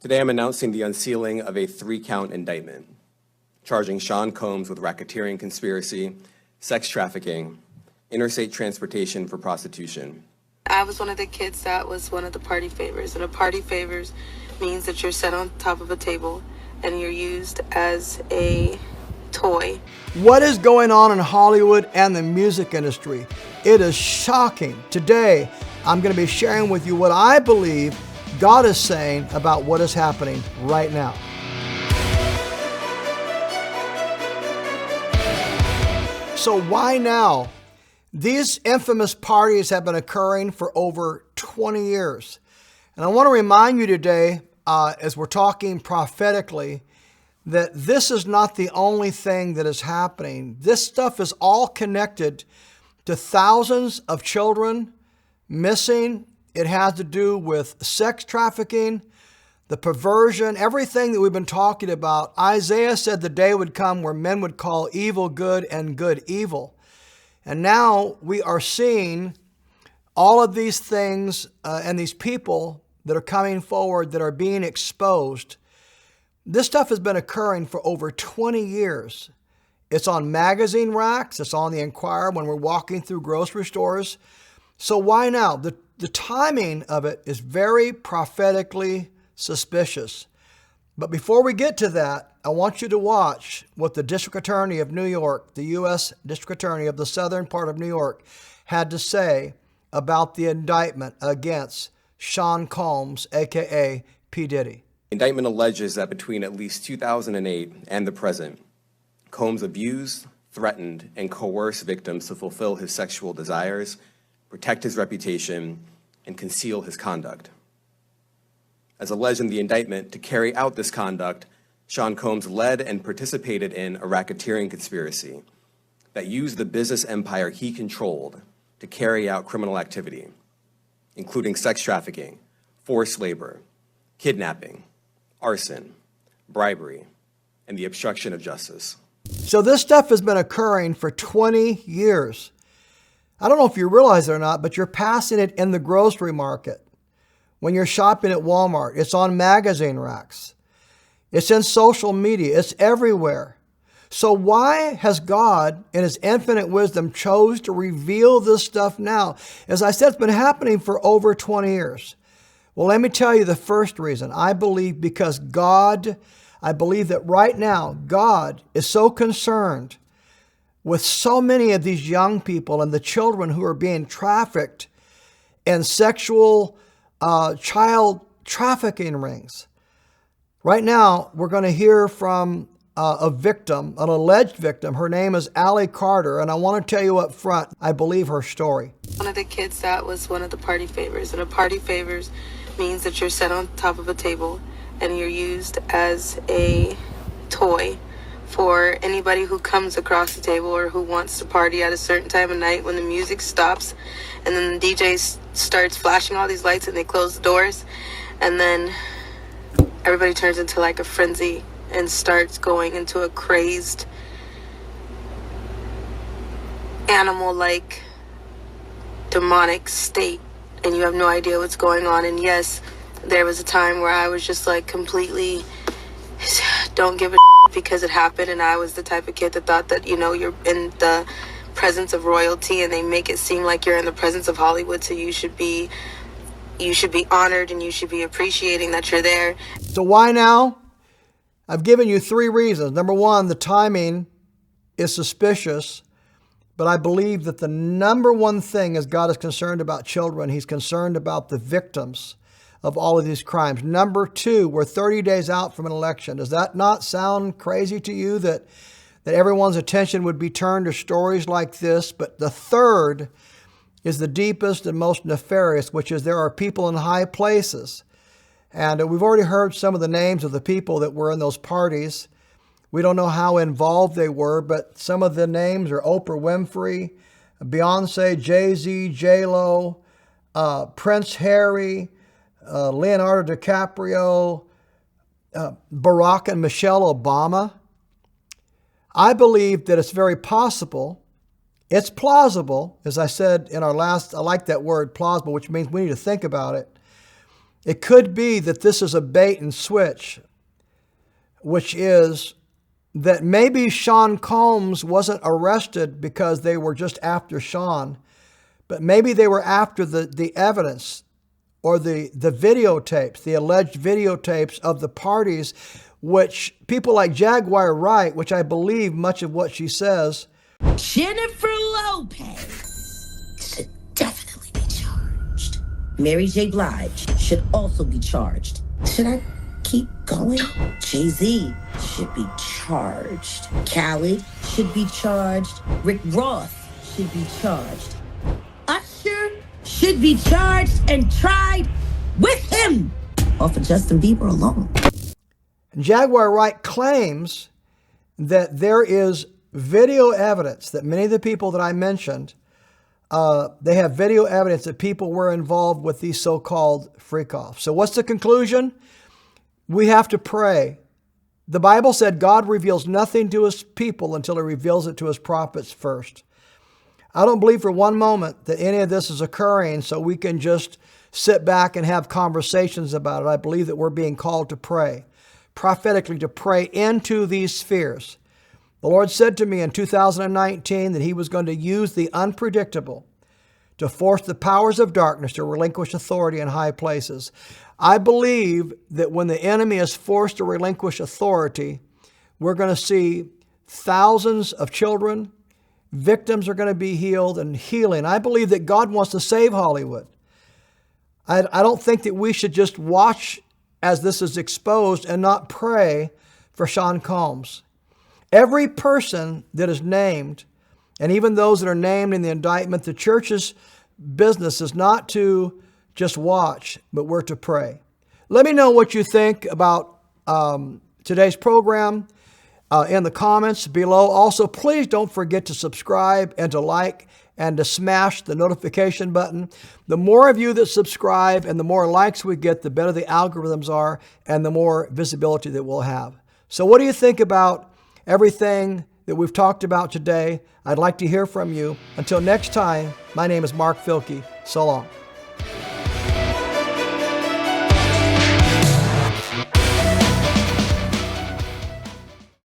Today I'm announcing the unsealing of a 3-count indictment, charging Sean Combs with racketeering conspiracy, sex trafficking, interstate transportation for prostitution. I was one of the kids that was one of the party favors, and a party favors means that you're set on top of a table and you're used as a toy. What is going on in Hollywood and the music industry? It is shocking. Today, I'm going to be sharing with you what I believe God is saying about what is happening right now. So why now? These infamous parties have been occurring for over 20 years. And I want to remind you today, as we're talking prophetically, that this is not the only thing that is happening. This stuff is all connected to thousands of children missing. It has to do with sex trafficking, the perversion, everything that we've been talking about. Isaiah said the day would come where men would call evil good and good evil. And now we are seeing all of these things and these people that are coming forward that are being exposed. This stuff has been occurring for over 20 years. It's on magazine racks. It's on the Enquirer when we're walking through grocery stores. So why now? The timing of it is very prophetically suspicious. But before we get to that, I want you to watch what the District Attorney of New York, the U.S. District Attorney of the southern part of New York, had to say about the indictment against Sean Combs, a.k.a. P. Diddy. The indictment alleges that between at least 2008 and the present, Combs abused, threatened, and coerced victims to fulfill his sexual desires, protect his reputation, and conceal his conduct. As alleged in the indictment, to carry out this conduct, Sean Combs led and participated in a racketeering conspiracy that used the business empire he controlled to carry out criminal activity, including sex trafficking, forced labor, kidnapping, arson, bribery, and the obstruction of justice. So this stuff has been occurring for 20 years. I don't know if you realize it or not, but you're passing it in the grocery market. When you're shopping at Walmart, it's on magazine racks. It's in social media. It's everywhere. So why has God, in his infinite wisdom, chose to reveal this stuff now? As I said, it's been happening for over 20 years. Well, let me tell you the first reason. I believe because I believe that right now, God is so concerned with so many of these young people and the children who are being trafficked in sexual child trafficking rings. Right now, we're going to hear from a victim, an alleged victim. Her name is Allie Carter, and I want to tell you up front, I believe her story. One of the kids that was one of the party favors, and a party favors means that you're set on top of a table and you're used as a toy for anybody who comes across the table or who wants to party at a certain time of night when the music stops and then the DJ starts flashing all these lights and they close the doors, and then everybody turns into like a frenzy and starts going into a crazed animal-like demonic state, and you have no idea what's going on. And yes, there was a time where I was just like completely don't give a because it happened, and I was the type of kid that thought that, you know, you're in the presence of royalty and they make it seem like you're in the presence of Hollywood, so you should be honored and you should be appreciating that you're there. So why now? I've given you 3 reasons. Number 1, the timing is suspicious, but I believe that the number 1 thing is God is concerned about children. He's concerned about the victims of all of these crimes. Number 2, we're 30 days out from an election. Does that not sound crazy to you that everyone's attention would be turned to stories like this? But the third is the deepest and most nefarious, which is there are people in high places. And we've already heard some of the names of the people that were in those parties. We don't know how involved they were, but some of the names are Oprah Winfrey, Beyonce, Jay-Z, J-Lo, Prince Harry, Leonardo DiCaprio, Barack and Michelle Obama. I believe that it's very possible, it's plausible, as I said in our last, I like that word, plausible, which means we need to think about it, It could be that this is a bait and switch, which is that maybe Sean Combs wasn't arrested because they were just after Sean, but maybe they were after the evidence or the videotapes, the alleged videotapes of the parties, which people like Jaguar Wright, which I believe much of what she says. Jennifer Lopez should definitely be charged. Mary J. Blige should also be charged. Should I keep going? Jay-Z should be charged. Khaled should be charged. Rick Ross should be charged. Usher should be charged and tried with him. Or for Justin Bieber alone. Jaguar Wright claims that there is video evidence that many of the people that I mentioned, they have video evidence that people were involved with these so-called freak-offs. So what's the conclusion? We have to pray. The Bible said God reveals nothing to his people until he reveals it to his prophets first. I don't believe for one moment that any of this is occurring so we can just sit back and have conversations about it. I believe that we're being called to pray, prophetically to pray into these spheres. The Lord said to me in 2019 that he was going to use the unpredictable to force the powers of darkness to relinquish authority in high places. I believe that when the enemy is forced to relinquish authority, we're going to see thousands of children, victims are going to be healed and healing. I believe that God wants to save Hollywood. I don't think that we should just watch as this is exposed and not pray for Sean Combs. Every person that is named, and even those that are named in the indictment, the church's business is not to just watch, but we're to pray. Let me know what you think about today's program in the comments below. Also, please don't forget to subscribe and to like and to smash the notification button. The more of you that subscribe and the more likes we get, the better the algorithms are and the more visibility that we'll have. So what do you think about everything that we've talked about today? I'd like to hear from you. Until next time, my name is Mark Filkey. So long.